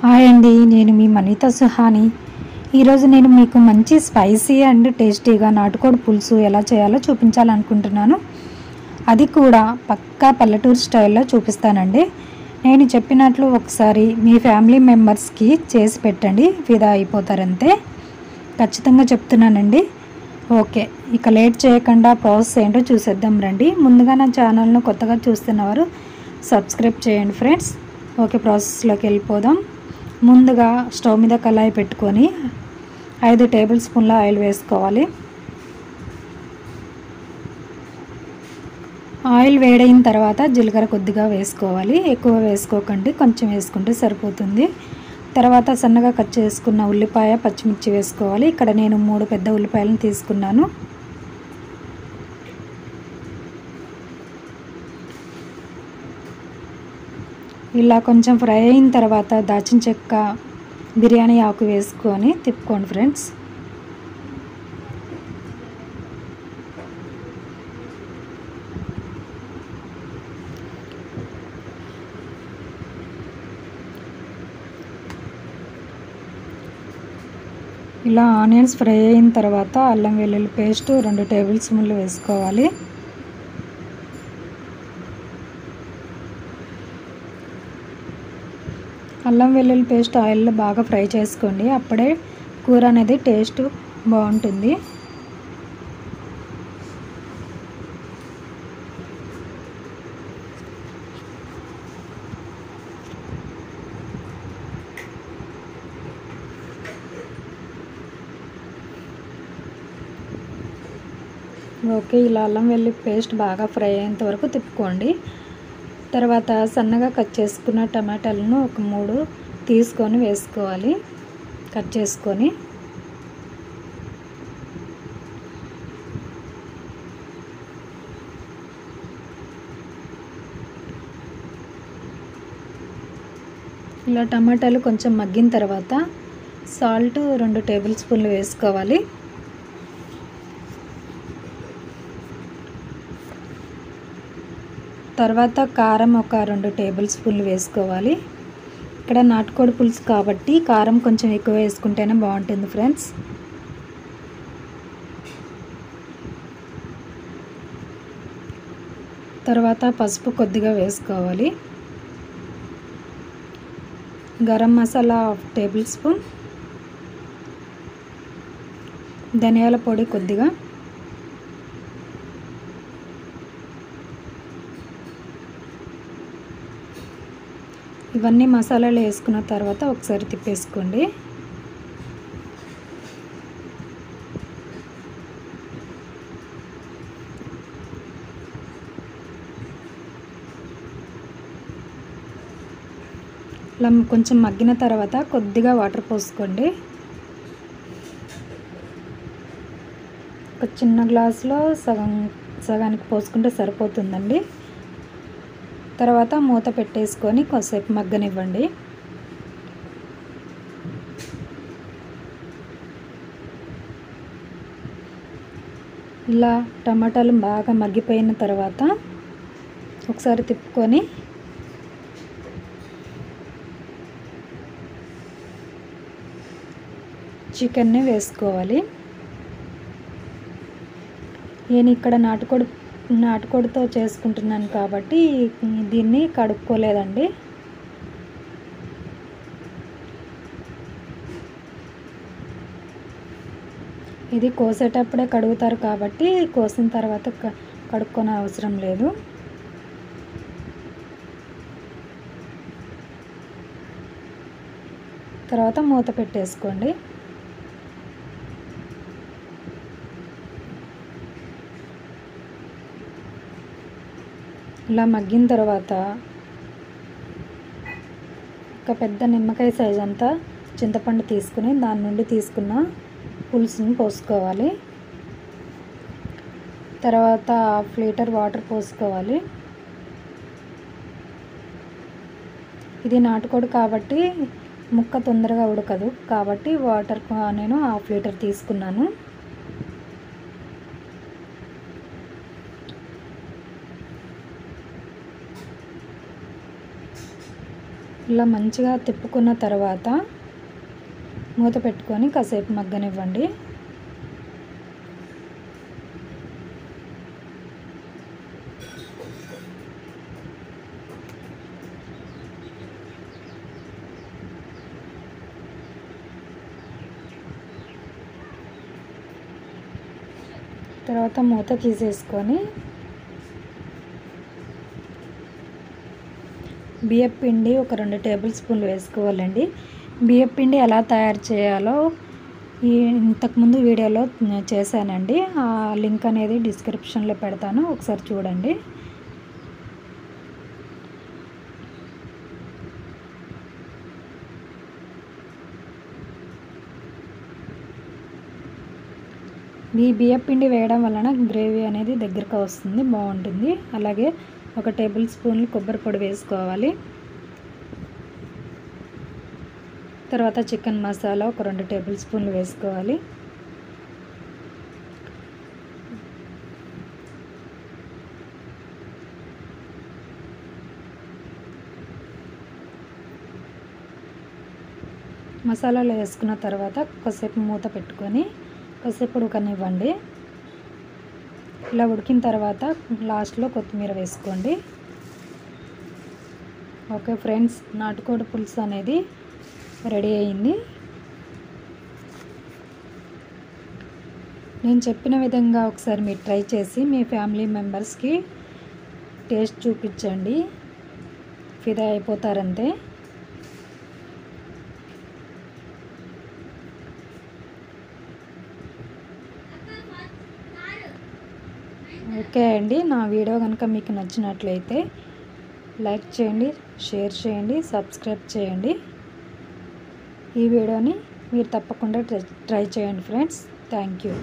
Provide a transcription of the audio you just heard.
Hi అండి, నేను మీ మనిత సుహాని. ఈరోజు నేను మీకు మంచి స్పైసీ అండ్ టేస్టీగా నాటుకోడి పులుసు ఎలా చేయాలో చూపించాలనుకుంటున్నాను. అది కూడా పక్కా పల్లెటూరు స్టైల్లో చూపిస్తానండి. నేను చెప్పినట్లు ఒకసారి మీ ఫ్యామిలీ మెంబర్స్కి చేసి పెట్టండి, ఫిదా అయిపోతారంతే. ఖచ్చితంగా చెప్తున్నానండి. ఓకే, ఇక లేట్ చేయకుండా ప్రాసెస్ ఏంటో చూసేద్దాం రండి. ముందుగా నా ఛానల్ను కొత్తగా చూస్తున్నవారు సబ్స్క్రైబ్ చేయండి ఫ్రెండ్స్. ఓకే, ప్రాసెస్లోకి వెళ్ళిపోదాం. ముందుగా స్టవ్ మీద కళాయి పెట్టుకొని 5 టేబుల్ స్పూన్ల ఆయిల్ వేసుకోవాలి. ఆయిల్ వేడైన తర్వాత జీలకర్ర కొద్దిగా వేసుకోవాలి. ఎక్కువ వేసుకోకండి, కొంచెం వేసుకుంటే సరిపోతుంది. తర్వాత సన్నగా కట్ చేసుకున్న ఉల్లిపాయ, పచ్చిమిర్చి వేసుకోవాలి. ఇక్కడ నేను 3 పెద్ద ఉల్లిపాయలను తీసుకున్నాను. ఇలా కొంచెం ఫ్రై అయిన తర్వాత దాల్చిన చెక్క, బిర్యానీ ఆకు వేసుకొని తిప్పుకోండి ఫ్రెండ్స్. ఇలా ఆనియన్స్ ఫ్రై అయిన తర్వాత అల్లం వెల్లుల్లి పేస్ట్ 2 టేబుల్ స్పూన్లు వేసుకోవాలి. అల్లం వెల్లుల్లి పేస్ట్ ఆయిల్లో బాగా ఫ్రై చేసుకోండి, అప్పుడే కూర అనేది టేస్ట్ బాగుంటుంది. ఓకే, ఇలా అల్లం వెల్లుల్లి పేస్ట్ బాగా ఫ్రై అయ్యేంత వరకు తిప్పుకోండి. తర్వాత సన్నగా కట్ చేసుకున్న టమాటాలను ఒక 3 తీసుకొని వేసుకోవాలి, కట్ చేసుకొని. ఇలా టమాటాలు కొంచెం మగ్గిన తర్వాత సాల్ట్ 2 టేబుల్ స్పూన్లు వేసుకోవాలి. తర్వాత కారం ఒక 2 టేబుల్ స్పూన్లు వేసుకోవాలి. ఇక్కడ నాటుకోడి పులుసు కాబట్టి కారం కొంచెం ఎక్కువ వేసుకుంటేనే బాగుంటుంది ఫ్రెండ్స్. తర్వాత పసుపు కొద్దిగా వేసుకోవాలి. గరం మసాలా 1 టేబుల్ స్పూన్, ధనియాల పొడి కొద్దిగా, ఇవన్నీ మసాలాలు వేసుకున్న తర్వాత ఒకసారి తిప్పేసుకోండి. ఇలా కొంచెం మగ్గిన తర్వాత కొద్దిగా వాటర్ పోసుకోండి. ఒక చిన్న గ్లాసులో సగానికి పోసుకుంటే సరిపోతుందండి. తర్వాత మూత పెట్టేసుకొని కొద్దిసేపు మగ్గనివ్వండి. ఇలా టమాటాలు బాగా మగ్గిపోయిన తర్వాత ఒకసారి తిప్పుకొని చికెన్ని వేసుకోవాలి. నేను ఇక్కడ నాటుకోడితో చేసుకుంటున్నాను కాబట్టి దీన్ని కడుక్కోలేదండి. ఇది కోసేటప్పుడే కడుగుతారు కాబట్టి కోసిన తర్వాత కడుక్కోనే అవసరం లేదు. తర్వాత మూత పెట్టేసుకోండి. ఇలా మగ్గిన తర్వాత ఒక పెద్ద నిమ్మకాయ సైజ్ అంతా చింతపండు తీసుకుని దాని నుండి తీసుకున్న పులుసుని పోసుకోవాలి. తర్వాత 1/2 లీటర్ వాటర్ పోసుకోవాలి. ఇది నాటుకోడి కాబట్టి ముక్క తొందరగా ఉడకదు కాబట్టి వాటర్ నేను 1/2 లీటర్ తీసుకున్నాను. ఇలా మంచిగా తిప్పుకున్న తర్వాత మూత పెట్టుకొని కాసేపు మగ్గనివ్వండి. తర్వాత మూత తీసేసుకొని బియ్యపిండి ఒక 2 టేబుల్ స్పూన్లు వేసుకోవాలండి. బియ్యపిండి ఎలా తయారు చేయాలో ఇంతకుముందు వీడియోలో చేశానండి. ఆ లింక్ అనేది డిస్క్రిప్షన్లో పెడతాను, ఒకసారి చూడండి. ఈ బియ్యపిండి వేయడం వలన గ్రేవీ అనేది దగ్గరకు వస్తుంది, బాగుంటుంది. అలాగే 1 టేబుల్ స్పూన్లు కొబ్బరి పొడి వేసుకోవాలి. తర్వాత చికెన్ మసాలా ఒక 2 టేబుల్ స్పూన్లు వేసుకోవాలి. మసాలాలు వేసుకున్న తర్వాత కాసేపు మూత పెట్టుకొని కాసేపు ఉడకనివ్వండి. ఇలా ఉడికిన తర్వాత లాస్ట్లో కొత్తిమీర వేసుకోండి. ఓకే ఫ్రెండ్స్, నాటుకోడి పులుసు అనేది రెడీ అయింది. నేను చెప్పిన విధంగా ఒకసారి మీరు ట్రై చేసి మీ ఫ్యామిలీ మెంబర్స్కి టేస్ట్ చూపించండి, ఫిదా అయిపోతారంతే. ఓకే అండి, నా వీడియో కనుక మీకు నచ్చినట్లయితే లైక్ చేయండి, షేర్ చేయండి, సబ్స్క్రైబ్ చేయండి. ఈ వీడియోని మీరు తప్పకుండా ట్రై చేయండి ఫ్రెండ్స్. Thank you.